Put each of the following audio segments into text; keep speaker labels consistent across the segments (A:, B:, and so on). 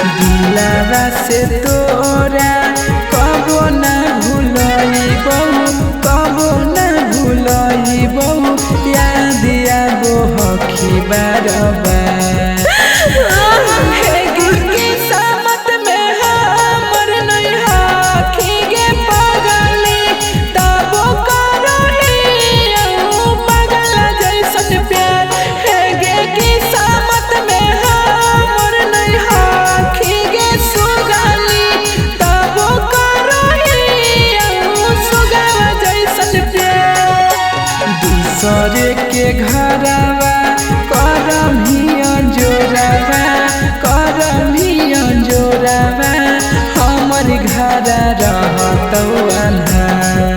A: दिलवा से तोरा कबो न भूलइबो, कबो न भूलइबो, याद आबो हखी बार-बार। दूसरे के घरवा करमिया जोरावा, करमिया जोरावा, हमर घर रहतौ अन्हार।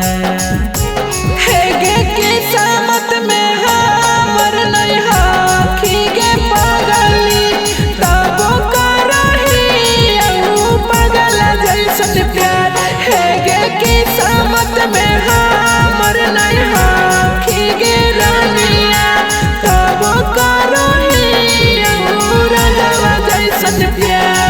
A: हेगे किस्मत में हमर नहीं हखी गे पगली, तबो करही पगल जैसन प्यार। हेगे किस्मत में हमर नहीं हखी गे रानिया, तबो करही राजवा जैसन प्यार।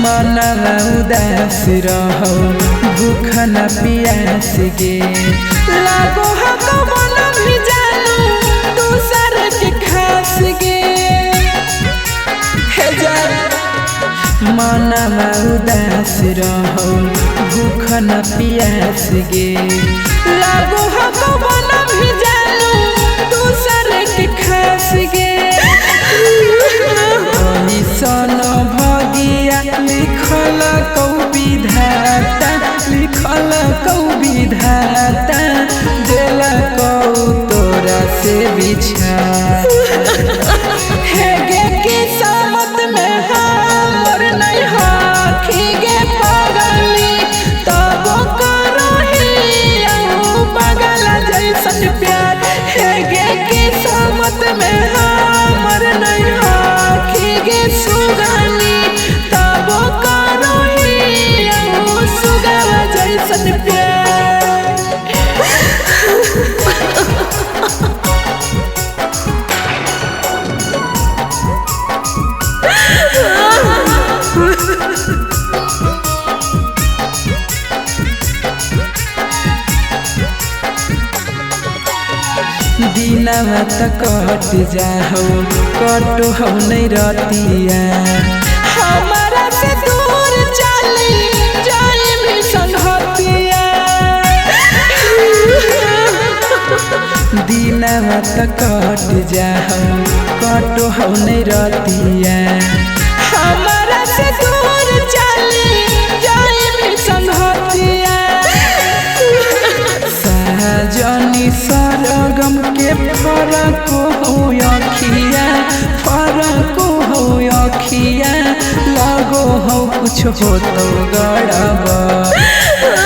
A: मनवा उदास रहो, भूख न पियास गे, लागो हको मन भी जानू दूसर के खास गे। हे जान मनवा उदास रहो, भूख न पियास गे, लागो हको मन भी जानू दूसर के खास गे। सन भगिया लिखल कौ विधाता, लिखल कौ विधाता, दिल कौ तोरा से बिछा। हेगे किस्मत में हमर नहीं हखी गे पगली, तबो करही पगल जैसन प्यार। हेगे किस्मत में हमर नहीं हखी गे सुगनी, तबो करही सुगवा जैसन प्यार। दिनवा त कट जाहो, कटो हो नहीं रतिया, हमारा से दूर चली जाए भी संगतिया। दिनवा त कट जाहो, कटो हो नहीं रतिया, हमारा से दूर चली जाए भी संगतिया। साजनी सरगम के फरक हो अखिया, फरक हो अखिया, लगो हो कुछ हो तो गड़बड़।